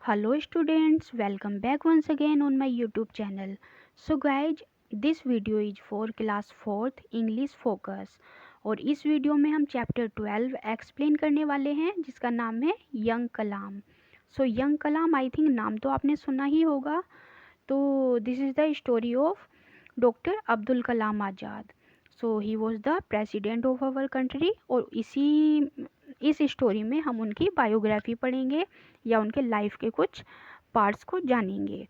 Hello students, welcome back once again on my YouTube channel. So guys, this video is for class 4th English Focus और इस video में हम chapter 12 explain करने वाले हैं जिसका नाम है young Kalam. So young Kalam I think नाम तो आपने सुना ही होगा। तो this is the story of doctor Abdul Kalam Azad. So he was the president of our country और इस स्टोरी में हम उनकी बायोग्राफी पढ़ेंगे या उनके लाइफ के कुछ पार्ट्स को जानेंगे।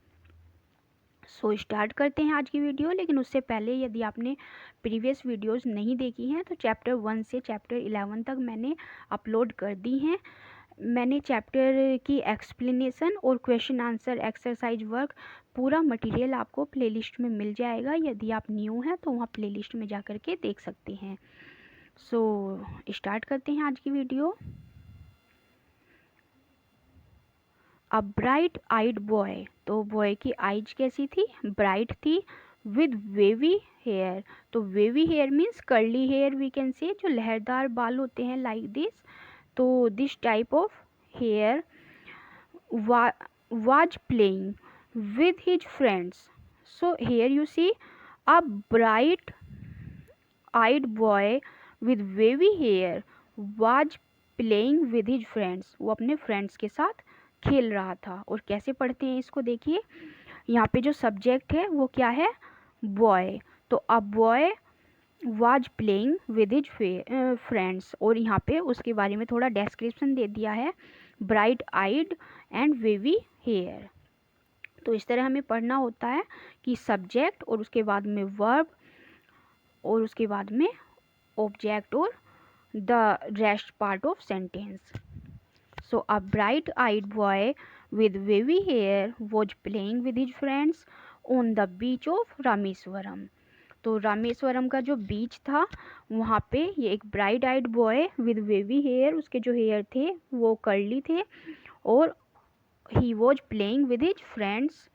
सो स्टार्ट करते हैं आज की वीडियो। लेकिन उससे पहले यदि आपने प्रीवियस वीडियोस नहीं देखी हैं तो चैप्टर 1 से चैप्टर 11 तक मैंने अपलोड कर दी हैं। मैंने चैप्टर की एक्सप्लेनेशन और क्वेश्चन आंसर एक्सरसाइज वर्क पूरा मटेरियल आपको प्लेलिस्ट में मिल जाएगा। यदि आप न्यू हैं तो वहाँ प्लेलिस्ट में जा कर के देख सकते हैं। सो स्टार्ट करते हैं आज की video. A bright eyed boy, तो बॉय की आइज कैसी थी? ब्राइट थी। विद वेवी हेयर, तो wavy hair means curly hair we can say, जो लहरदार बाल होते हैं लाइक दिस। तो this type of hair was playing with his friends. So here you see a bright eyed boy with wavy hair was playing with his friends. वो अपने friends के साथ खेल रहा था। और कैसे पढ़ते हैं इसको देखिए, यहाँ पे जो सब्जेक्ट है वो क्या है? बॉय। तो a boy was playing with his friends और यहाँ पे उसके बारे में थोड़ा डिस्क्रिप्शन दे दिया है, bright eyed and wavy hair. तो इस तरह हमें पढ़ना होता है कि सब्जेक्ट और उसके बाद में वर्ब और उसके बाद में ऑब्जेक्ट और the rest part of sentence. So a bright eyed boy with wavy hair was playing with his friends on the beach of Rameswaram. तो रामेश्वरम का जो बीच था वहाँ पे ये एक bright eyed boy with wavy hair, उसके जो हेयर थे वो कर्ली थे, और he was playing with his friends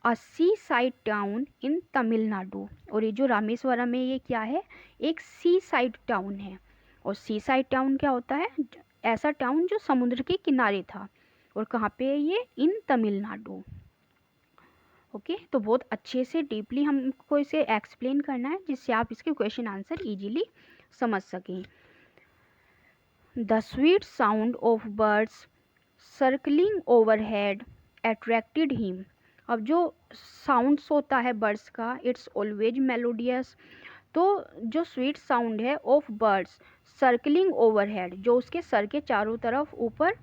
a C side town in Tamil Nadu. और ये जो रामेश्वरम है ये क्या है? एक सी साइड टाउन है। और सी साइड टाउन क्या होता है? ऐसा टाउन जो समुद्र के किनारे था। और कहाँ पे है ये? इन तमिलनाडु। ओके तो बहुत अच्छे से डीपली हमको इसे एक्सप्लेन करना है जिससे आप इसके क्वेश्चन आंसर इजीली समझ सकें। The sweet sound of birds circling overhead attracted him. अब जो साउंड्स होता है बर्ड्स का, इट्स ऑलवेज मेलोडियस। तो जो स्वीट साउंड है ऑफ बर्ड्स सर्कलिंग ओवरहेड, जो उसके सर के चारों तरफ ऊपर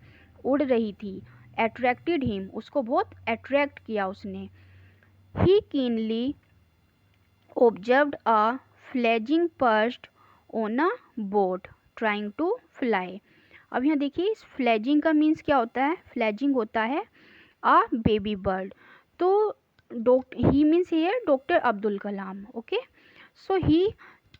उड़ रही थी, अट्रैक्टेड हिम, उसको बहुत अट्रैक्ट किया उसने। He keenly observed a fledgling perched on a boat trying to fly. अब यहाँ देखिए इस फ्लैजिंग का मीन्स क्या होता है? फ्लैजिंग होता है आ बेबी बर्ड। तो he means here doctor Abdul Kalam. Okay so he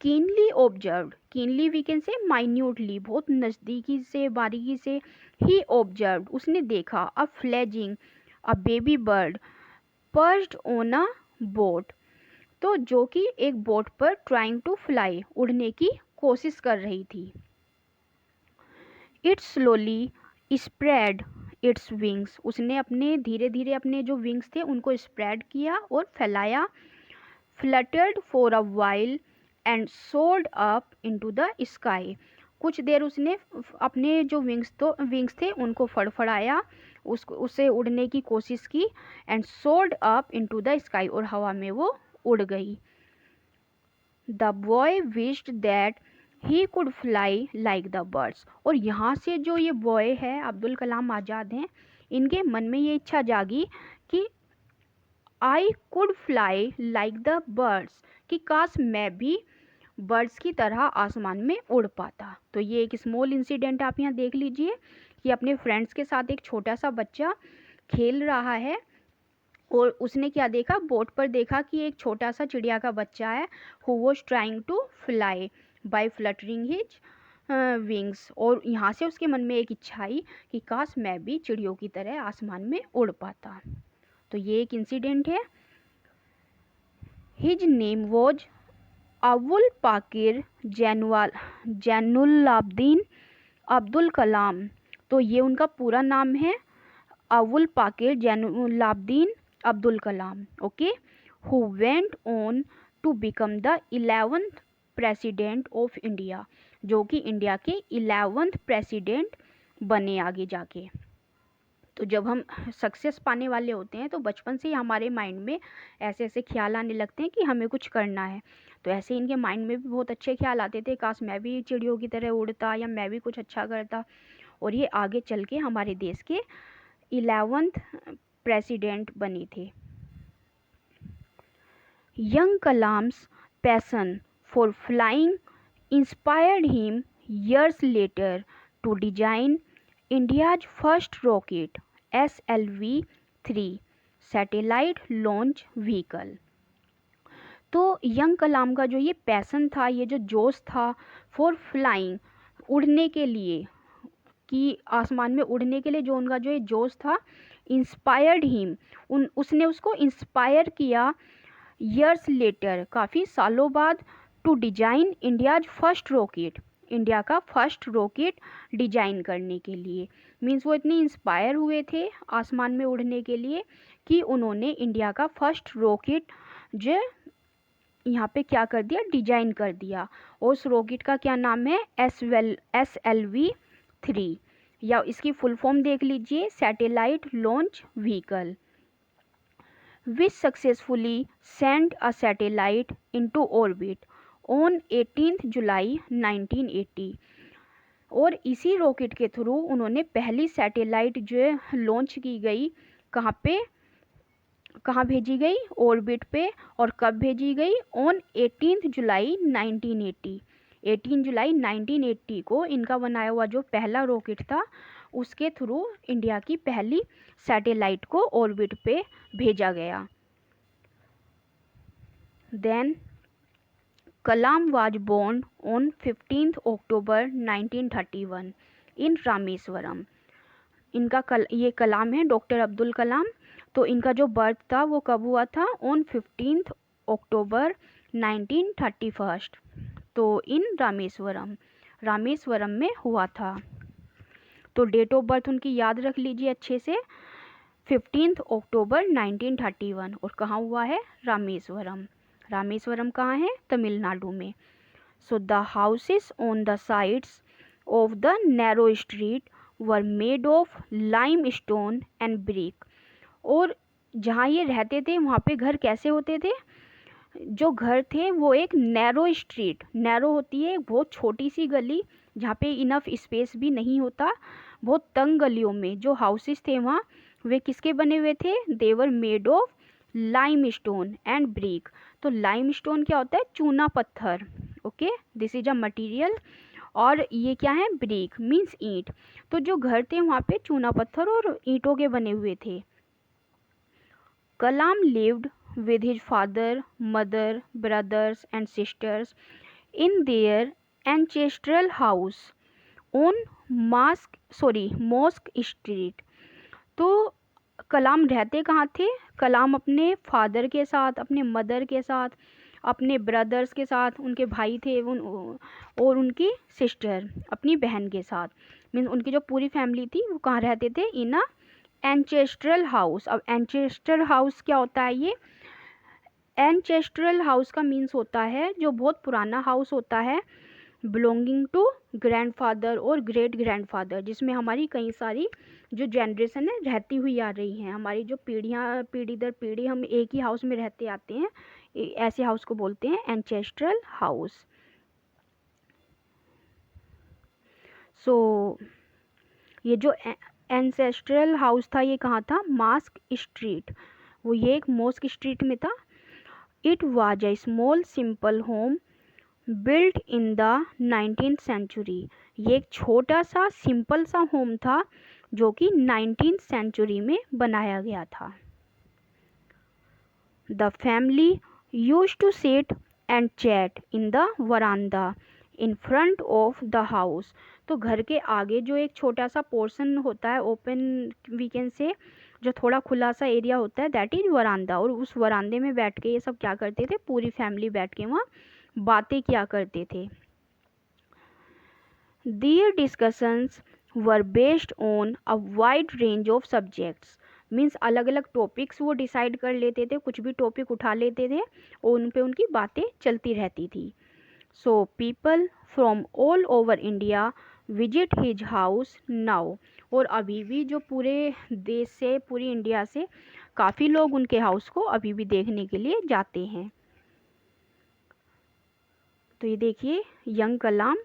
keenly observed, keenly we can say minutely, बहुत नज़दीकी से बारीकी से। ही ऑब्जर्व्ड, उसने देखा, a fledgling a baby bird perched on a boat, तो जो कि एक बोट पर ट्राइंग टू फ्लाई, उड़ने की कोशिश कर रही थी। It's slowly spread its wings, उसने अपने धीरे धीरे अपने जो विंग्स थे उनको स्प्रेड किया और फैलाया। Fluttered for a while and sold up into the sky, कुछ देर उसने अपने जो विंग्स थे उनको फड़फड़ाया, उसे उड़ने की कोशिश की, and sold up into the sky, और हवा में वो उड़ गई। The boy wished that he could fly like the birds, और यहाँ से जो ये बॉय है अब्दुल कलाम आज़ाद हैं, इनके मन में ये इच्छा जागी कि I could fly like the birds, कि काश मैं भी बर्ड्स की तरह आसमान में उड़ पाता। तो ये एक स्मॉल इंसिडेंट आप यहाँ देख लीजिए कि अपने फ्रेंड्स के साथ एक छोटा सा बच्चा खेल रहा है और उसने क्या देखा? बोट पर देखा कि एक छोटा सा चिड़िया का बच्चा है, who was trying to fly by fluttering his wings, और यहाँ से उसके मन में एक इच्छा आई कि काश मैं भी चिड़ियों की तरह आसमान में उड़ पाता। तो ये एक इंसिडेंट है। His name was Avul Pakir Jainulabdeen Abdul Kalam, तो ये उनका पूरा नाम है। Avul Pakir Jainulabdin Abdul Kalam, okay, who went on to become the 11th president of India, जो कि इंडिया के 11th प्रेसिडेंट बने आगे जाके। तो जब हम सक्सेस पाने वाले होते हैं तो बचपन से ही हमारे माइंड में ऐसे ऐसे ख्याल आने लगते हैं कि हमें कुछ करना है। तो ऐसे इनके माइंड में भी बहुत अच्छे ख्याल आते थे, काश मैं भी चिड़ियों की तरह उड़ता या मैं भी कुछ अच्छा करता। और ये आगे चल के हमारे देश के 11th प्रेसिडेंट बने थे। Young Kalam's passion for flying inspired him years later to design India's first rocket SLV-3 satellite launch vehicle। तो यंग कलाम का जो ये पैसन था, ये जो जोश था फॉर फ्लाइंग, उड़ने के लिए, कि आसमान में उड़ने के लिए जो उनका जो ये जोश था, इंस्पायर्ड हिम, उसने उसको इंस्पायर किया ईयर्स लेटर, काफ़ी सालों बाद, to design India's first rocket, India का फर्स्ट रॉकेट डिजाइन करने के लिए। मीन्स वो इतने इंस्पायर हुए थे आसमान में उड़ने के लिए कि उन्होंने इंडिया का फर्स्ट रॉकेट जो यहाँ पे क्या कर दिया, डिजाइन कर दिया। और उस रॉकेट का क्या नाम है, SLV-3, या इसकी फुल फॉर्म देख लीजिए, satellite launch vehicle, which successfully sent a satellite into orbit on 18th जुलाई 1980। और इसी रॉकेट के थ्रू उन्होंने पहली सैटेलाइट जो लॉन्च की गई, कहाँ भेजी गई, ऑर्बिट पे। और कब भेजी गई, ऑन 18th जुलाई 1980। 18 जुलाई 1980 को इनका बनाया हुआ जो पहला रॉकेट था, उसके थ्रू इंडिया की पहली सैटेलाइट को ऑर्बिट पे भेजा गया। Then Kalam was born on 15th October 1931 in Rameswaram. इनका ये कलाम है, डॉक्टर अब्दुल कलाम। तो इनका जो बर्थ था वो कब हुआ था, ऑन 15th अक्टूबर 1931, तो इन रामेश्वरम में हुआ था। तो डेट ऑफ बर्थ उनकी याद रख लीजिए अच्छे से, 15th अक्टूबर 1931, और कहाँ हुआ है, रामेश्वरम। रामेश्वरम कहाँ है, तमिलनाडु में। So the houses on the sides of the narrow street were made of lime stone and brick. और जहाँ ये रहते थे वहाँ पे घर कैसे होते थे, जो घर थे वो एक नैरो स्ट्रीट, नैरो होती है बहुत छोटी सी गली जहाँ पे इनफ स्पेस भी नहीं होता, बहुत तंग गलियों में जो हाउसेस थे वहाँ, वे किसके बने हुए थे, they were made of lime stone and brick. तो लाइम स्टोन क्या होता है, चूना पत्थर, okay, this is a material. और ये क्या है, ब्रिक मीन्स ईंट। तो जो घर थे वहाँ पे चूना पत्थर और ईंटों के बने हुए थे। कलाम lived with his father, mother, brothers and sisters in their ancestral house on mosque street. तो कलाम रहते कहाँ थे, कलाम अपने फादर के साथ, अपने मदर के साथ, अपने ब्रदर्स के साथ, उनके भाई थे और उनकी सिस्टर अपनी बहन के साथ, मीन्स उनकी जो पूरी फैमिली थी वो कहाँ रहते थे, इन अ एंचेस्ट्रल हाउस। अब एंचेस्ट्रल हाउस क्या होता है, ये एंचेस्ट्रल हाउस का मीन्स होता है जो बहुत पुराना हाउस होता है, बिलोंगिंग टू ग्रैंडफादर और ग्रेट ग्रैंडफादर, जिसमें हमारी कई सारी जो जनरेशन है रहती हुई आ रही हैं, हमारी जो पीढ़ियाँ, पीढ़ी दर पीढ़ी हम एक ही हाउस में रहते आते हैं, ऐसे हाउस को बोलते हैं एंचेस्ट्रल हाउस। सो ये जो एंसेस्ट्रल हाउस था ये कहाँ था, मॉस्क स्ट्रीट, वो ये एक मॉस्क स्ट्रीट में था। It was a small simple home built in the 19th century. ये एक छोटा सा सिंपल सा होम था जो कि 19th सेंचुरी में बनाया गया था। The family used to sit and chat in the veranda in front of the house. तो घर के आगे जो एक छोटा सा पोर्शन होता है, ओपन वी कैन से, जो थोड़ा खुला सा एरिया होता है, दैट इज वरांडा। और उस वरांडे में बैठ के ये सब क्या करते थे, पूरी फैमिली बैठ के वहाँ बातें किया करते थे। Their discussions were based on a wide range of subjects. Means अलग अलग टॉपिक्स वो डिसाइड कर लेते थे, कुछ भी टॉपिक उठा लेते थे और उन पे उनकी बातें चलती रहती थी. So people from all over India visit his house now. और अभी भी जो पूरे देश से, पूरी इंडिया से काफ़ी लोग उनके हाउस को अभी भी देखने के लिए जाते हैं. तो ये देखिए young Kalam,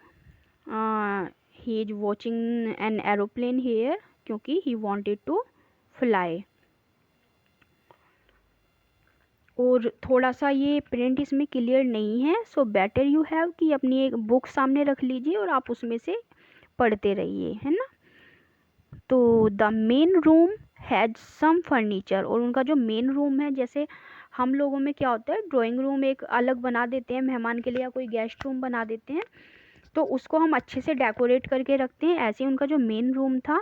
he is watching an aeroplane here क्योंकि ही वांटेड टू फ्लाई. और थोड़ा सा ये प्रिंट इसमें क्लियर नहीं है, सो बेटर यू हैव कि अपनी एक बुक सामने रख लीजिए और आप उसमें से पढ़ते रहिए, है ना. तो the main room has some furniture. और उनका जो मेन रूम है, जैसे हम लोगों में क्या होता है, ड्राइंग रूम एक अलग बना देते हैं मेहमान के लिए या कोई गेस्ट रूम बना देते हैं, तो उसको हम अच्छे से डेकोरेट करके रखते हैं. ऐसे उनका जो मेन रूम था,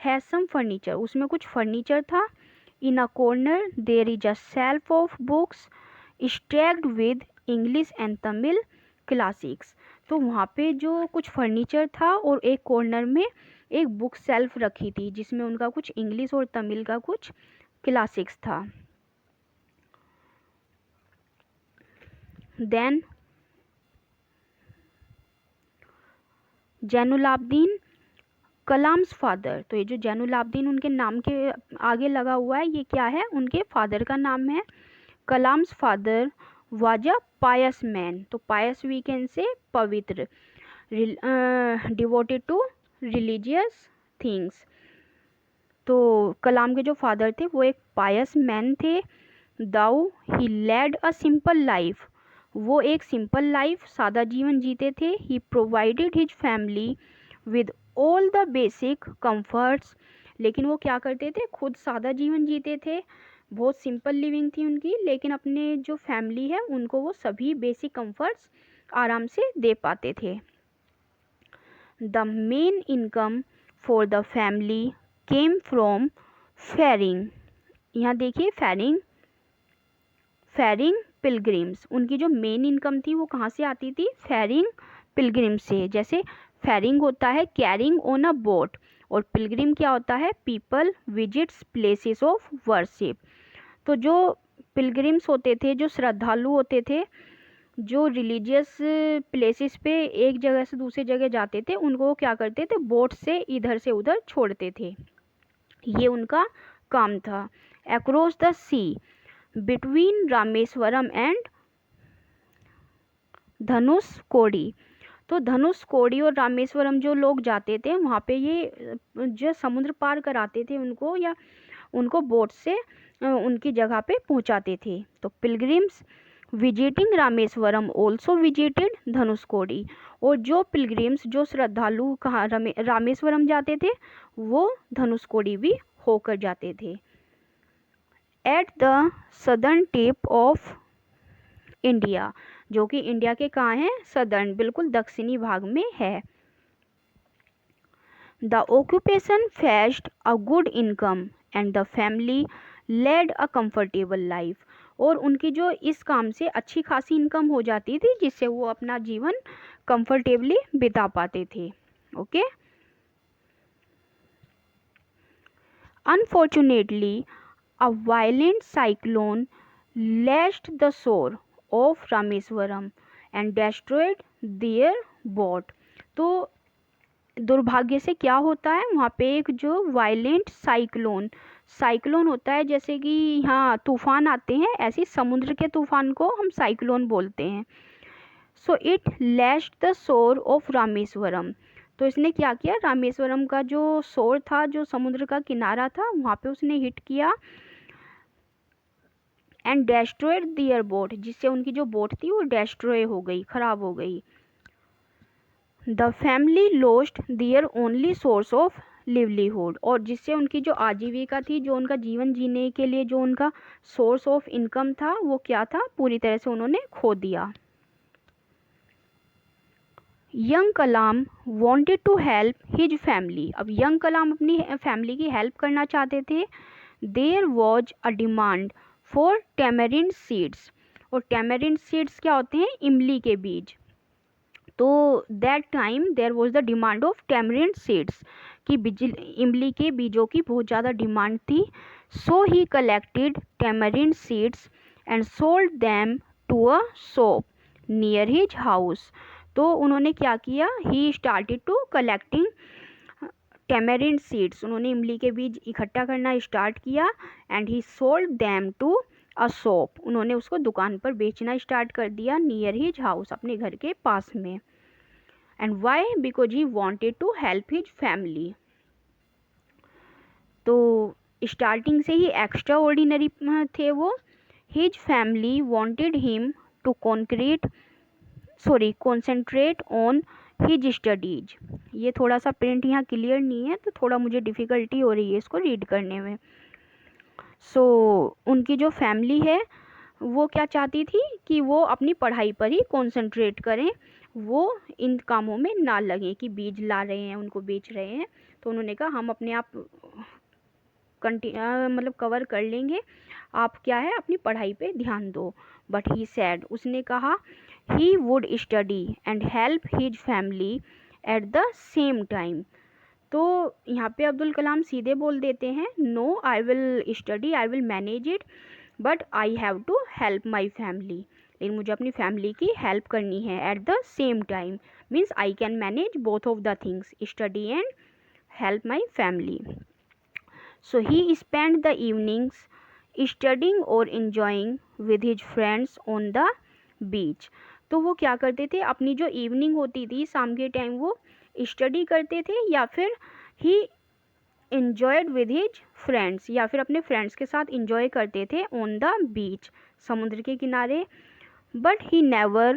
हैज सम फर्नीचर, उसमें कुछ फर्नीचर था. In a corner there is a shelf of books stacked with English and Tamil classics. तो वहाँ पे जो कुछ फर्नीचर था और एक कॉर्नर में एक बुक शेल्फ रखी थी जिसमें उनका कुछ इंग्लिश और तमिल का कुछ क्लासिक्स था. Then Jainulabdeen Kalam's father. तो ये जो जैनुलाब्दीन उनके नाम के आगे लगा हुआ है, ये क्या है, उनके फादर का नाम है. Kalam's father was a pious man. तो पायस वी कैन से पवित्र, डिवोटेड टू रिलीजियस थिंग्स. तो कलाम के जो फादर थे वो एक पायस मैन थे. Though he led a simple life. वो एक सिंपल लाइफ, सादा जीवन जीते थे. He provided his family with all the basic comforts. लेकिन वो क्या करते थे, खुद सादा जीवन जीते थे, बहुत सिंपल लिविंग थी उनकी, लेकिन अपने जो फैमिली है उनको वो सभी बेसिक कंफर्ट्स आराम से दे पाते थे. The main income for the family came from ferrying. यहाँ देखिए फेरिंग, फेरिंग पिलग्रिम्स. उनकी जो मेन इनकम थी वो कहाँ से आती थी, फेरिंग पिलग्रिम से. जैसे फेरिंग होता है कैरिंग ऑन अ बोट, और पिलग्रिम क्या होता है, people visits places of worship. तो जो पिलग्रिम्स होते थे, जो श्रद्धालु होते थे, जो रिलीजियस प्लेसेस पे एक जगह से दूसरी जगह जाते थे, उनको वो क्या करते थे, बोट से इधर से उधर छोड़ते थे. ये उनका काम था. Across the sea between Rameswaram and Dhanushkodi. तो धनुषकोडी और रामेश्वरम जो लोग जाते थे वहाँ पे, ये जो समुद्र पार कराते थे उनको, या उनको बोट से उनकी जगह पे पहुँचाते थे. तो pilgrims visiting Rameswaram also visited Dhanushkodi. और जो पिलग्रिम्स, जो श्रद्धालु कहाँ रामेश्वरम जाते थे, वो धनुषकोडी भी होकर जाते थे. At the southern tip of India, जो कि इंडिया के कहाँ हैं, सदर्न, बिल्कुल दक्षिणी भाग में है. The occupation fetched a good income and the family led a comfortable life. और उनकी जो इस काम से अच्छी खासी इनकम हो जाती थी जिससे वो अपना जीवन कंफर्टेबली बिता पाते थे. Okay. Unfortunately a violent cyclone lashed the shore of Rameswaram and destroyed their boat. तो दुर्भाग्य से क्या होता है, वहाँ पे एक जो वायलेंट साइक्लोन, साइक्लोन होता है जैसे कि यहाँ तूफान आते हैं, ऐसे समुद्र के तूफान को हम साइक्लोन बोलते हैं. So it lashed the shore of Rameswaram. तो इसने क्या किया, रामेश्वरम का जो शोर था, जो समुद्र का किनारा था, वहाँ पे उसने हिट किया. एंड डेस्ट्रॉयड दियर बोट, जिससे उनकी जो बोट थी वो डेस्ट्रॉय हो गई, खराब हो गई. The family lost their only source of livelihood. और जिससे उनकी जो आजीविका थी, जो उनका जीवन जीने के लिए जो उनका सोर्स ऑफ इनकम था, वो क्या था, पूरी तरह से उन्होंने खो दिया. Young Kalam wanted to help his family. अब यंग कलाम अपनी फैमिली की हेल्प करना चाहते थे. There was a demand for tamarind seeds. और टैमरिंड सीड्स क्या होते हैं, इमली के बीज. तो that time there was the demand of tamarind seeds. कि इमली के बीजों की बहुत ज़्यादा डिमांड थी. So he collected tamarind seeds and sold them to a shop near his house. तो उन्होंने क्या किया, he started to collecting tamarind seeds, उन्होंने इमली के बीज इकट्ठा करना स्टार्ट किया. And he sold them to a shop, उन्होंने उसको दुकान पर बेचना स्टार्ट कर दिया. नियर हिज हाउस, अपने घर के पास में. And why, because he wanted to help his family. तो स्टार्टिंग से ही एक्स्ट्रा ऑर्डिनरी थे वो. His family wanted him to concentrate on his studies. ये थोड़ा सा प्रिंट यहाँ क्लियर नहीं है, तो थोड़ा मुझे डिफ़िकल्टी हो रही है इसको रीड करने में. सो उनकी जो फैमिली है वो क्या चाहती थी कि वो अपनी पढ़ाई पर ही कॉन्सेंट्रेट करें, वो इन कामों में ना लगें कि बीज ला रहे हैं उनको बेच रहे हैं. तो उन्होंने कहा हम अपने आप मतलब कवर कर लेंगे, आप क्या है अपनी पढ़ाई पे ध्यान दो. बट ही सैड, उसने कहा he would study and help his family at the same time. तो यहाँ पे अब्दुल कलाम सीधे बोल देते हैं, no I will study, I will manage it, but I have to help my family. लेकिन मुझे अपनी फैमिली की हेल्प करनी है. At the same time means I can manage both of the things, study and help my family. So he spent the evenings studying or enjoying with his friends on the beach. तो वो क्या करते थे, अपनी जो evening होती थी शाम के टाइम वो स्टडी करते थे, या फिर ही enjoyed with his friends, या फिर अपने फ्रेंड्स के साथ enjoy करते थे on the beach, समुद्र के किनारे. But he never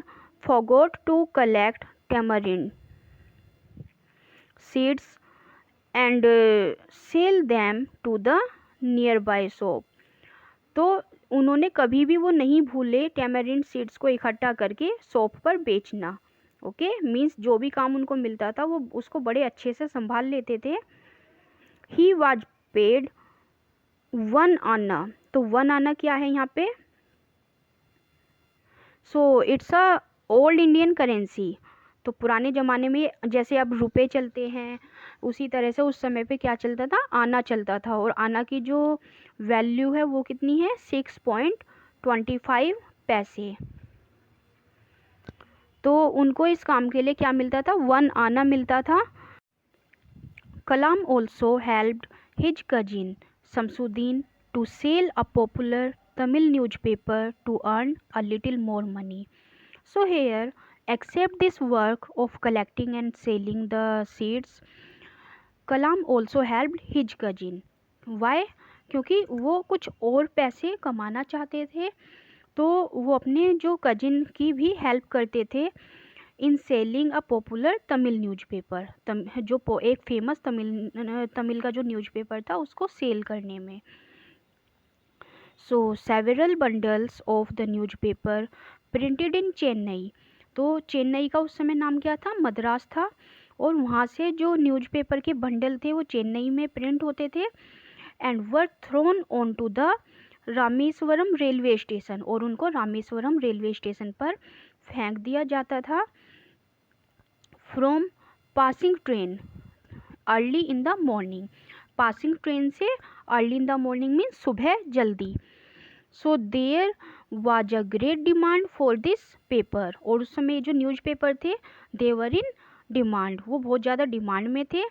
forgot to collect tamarind seeds and sell them to the nearby shop. तो उन्होंने कभी भी वो नहीं भूले टैमरिंड सीड्स को इकट्ठा करके शॉप पर बेचना. ओके, मीन्स जो भी काम उनको मिलता था वो उसको बड़े अच्छे से संभाल लेते थे. ही वाज पेड 1 आना. तो 1 आना क्या है यहाँ पे, so it's a old Indian currency. तो पुराने ज़माने में जैसे अब रुपए चलते हैं उसी तरह से उस समय पे क्या चलता था, आना चलता था. और आना की जो वैल्यू है वो कितनी है, 6.25 पैसे. तो उनको इस काम के लिए क्या मिलता था, 1 आना मिलता था. Kalam also helped his cousin Shamsuddin to sell a popular Tamil newspaper to earn a little more money. So here except this work of collecting and selling the seeds, Kalam also helped his cousin. Why? क्योंकि वो कुछ और पैसे कमाना चाहते थे, तो वो अपने जो कजिन की भी हेल्प करते थे in selling a popular Tamil newspaper, जो एक फेमस तमिल का जो न्यूज़पेपर था उसको सेल करने में. So several bundles of the newspaper printed in Chennai. तो चेन्नई का उस समय नाम क्या था, मद्रास था. और वहाँ से जो न्यूज़पेपर के बंडल थे वो चेन्नई में प्रिंट होते थे. And were thrown on to the Rameswaram railway station, और उनको रामेश्वरम रेलवे स्टेशन पर फेंक दिया जाता था. From passing train early in the morning. Passing train से early in the morning means सुबह जल्दी. So there was a great demand for this paper. और उस समय जो न्यूज़पेपर थे दे वर इन डिमांड, वो बहुत ज़्यादा डिमांड में थे.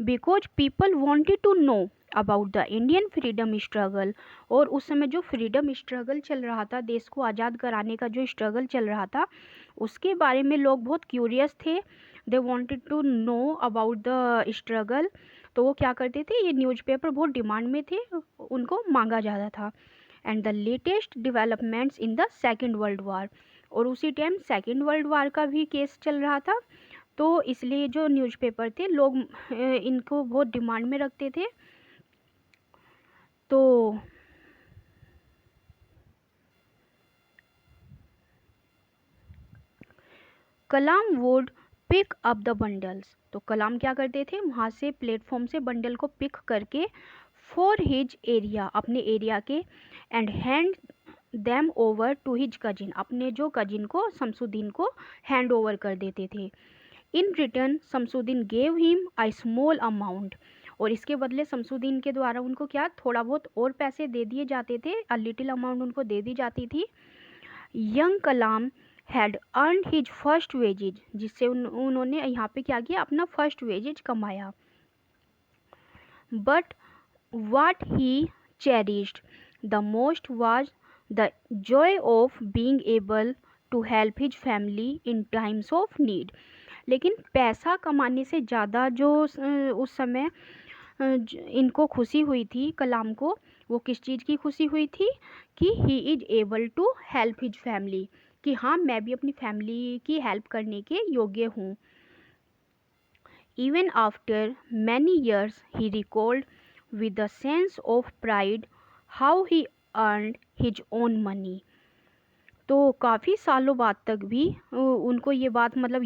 Because people wanted to know about the Indian freedom struggle. और उस समय जो फ्रीडम स्ट्रगल चल रहा था, देश को आज़ाद कराने का जो स्ट्रगल चल रहा था उसके बारे में लोग बहुत क्यूरियस थे. They wanted to know about the struggle. तो वो क्या करते थे, ये न्यूज़पेपर बहुत डिमांड में थे, उनको मांगा जाता था. And the latest developments in the second world war. और उसी टाइम सेकेंड वर्ल्ड वार का भी केस चल रहा था, तो इसलिए जो न्यूज़पेपर थे लोग इनको बहुत डिमांड में रखते थे. तो Kalam would pick up the bundles. तो कलाम क्या करते थे, वहाँ से प्लेटफॉर्म से बंडल को पिक करके फॉर हिज एरिया, अपने एरिया के, and hand them over to his cousin, अपने जो कजिन को शमसुद्दीन को हैंड ओवर कर देते थे. In return Shamsuddin gave him a small amount, और इसके बदले शमसुद्दीन के द्वारा उनको क्या थोड़ा बहुत और पैसे दे दिए जाते थे, अ लिटिल अमाउंट उनको दे दी जाती थी। Young Kalam had earn his first wages, जिससे उन्होंने यहाँ पे क्या किया, अपना फर्स्ट वेजेज कमाया। But what he cherished the most was the joy of being able to help his family in times of need। लेकिन पैसा कमाने से ज़्यादा जो उस समय इनको खुशी हुई थी कलाम को, वो किस चीज़ की खुशी हुई थी कि he is able to help his family, कि हाँ मैं भी अपनी फैमिली की हेल्प करने के योग्य हूँ। Even after many years, he recalled with a sense of pride how he earned his own money। तो काफ़ी सालों बाद तक भी उनको ये बात मतलब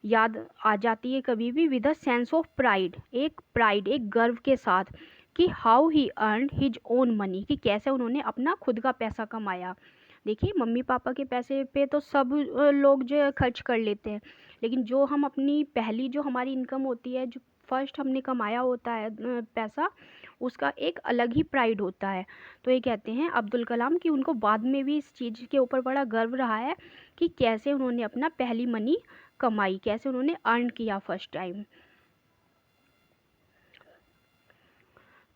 याद आ जाती है कभी भी, with a sense of pride, एक गर्व के साथ, कि how he earned his own money, कि कैसे उन्होंने अपना खुद का पैसा कमाया। देखिए मम्मी पापा के पैसे पे तो सब लोग जो है खर्च कर लेते हैं, लेकिन जो हम अपनी पहली जो हमारी इनकम होती है, जो फर्स्ट हमने कमाया होता है पैसा, उसका एक अलग ही प्राइड होता है। तो ये कहते हैं अब्दुल कलाम कि उनको बाद में भी इस चीज़ के ऊपर बड़ा गर्व रहा है कि कैसे उन्होंने अपना पहली मनी कमाई, कैसे उन्होंने अर्न किया first time.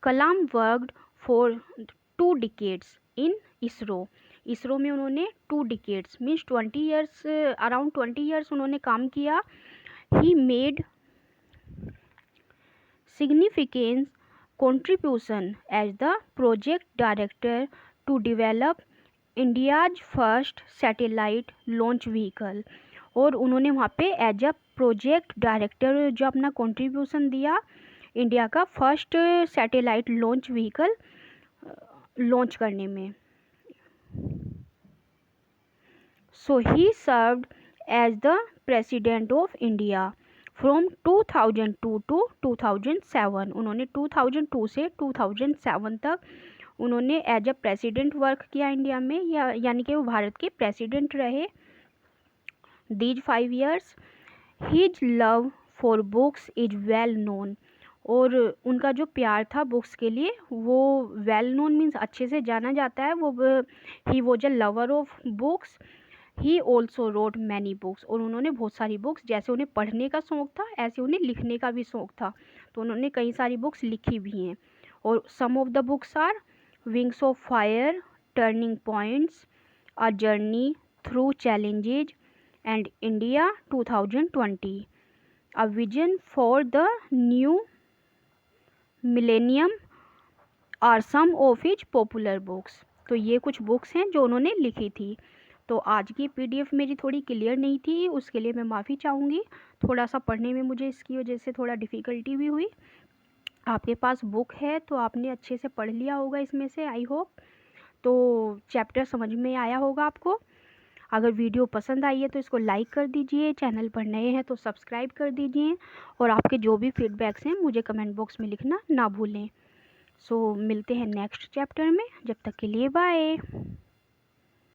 Kalam worked for 2 decades in ISRO. ISRO में उन्होंने 2 decades means 20 years, around 20 years उन्होंने काम किया। He made significant contribution as the project director to develop India's first satellite launch vehicle, और उन्होंने वहाँ पे एज अ प्रोजेक्ट डायरेक्टर जो अपना कंट्रीब्यूशन दिया इंडिया का first satellite launch vehicle launch करने में। So he served as the president of India from 2002 to 2007। उन्होंने 2002 से 2007 तक उन्होंने एज अ प्रेसिडेंट वर्क किया इंडिया में, यानी कि वो भारत के प्रेसिडेंट रहे। These 5 years his love for books is well known, और उनका जो प्यार था बुक्स के लिए वो वेल नोन मीन्स अच्छे से जाना जाता है। वो he was a lover of books. He also wrote many books, और उन्होंने बहुत सारी बुक्स, जैसे उन्हें पढ़ने का शौक़ था ऐसे उन्हें लिखने का भी शौक़ था, तो उन्होंने कई सारी बुक्स लिखी भी हैं। और some of the books are wings of fire, turning points, a journey through challenges, and India 2020, a vision for the new millennium are some of his popular books. तो ये कुछ बुक्स हैं जो उन्होंने लिखी थी। तो आज की पीडीएफ मेरी थोड़ी क्लियर नहीं थी, उसके लिए मैं माफ़ी चाहूँगी। थोड़ा सा पढ़ने में मुझे इसकी वजह से थोड़ा डिफ़िकल्टी भी हुई। आपके पास बुक है तो आपने अच्छे से पढ़ लिया होगा इसमें से, आई होप। तो चैप्टर समझ में आया होगा आपको। अगर वीडियो पसंद आई है तो इसको लाइक कर दीजिए, चैनल पर नए हैं तो सब्सक्राइब कर दीजिए, और आपके जो भी फीडबैक्स हैं मुझे कमेंट बॉक्स में लिखना ना भूलें। सो मिलते हैं नेक्स्ट चैप्टर में, जब तक के लिए बाय।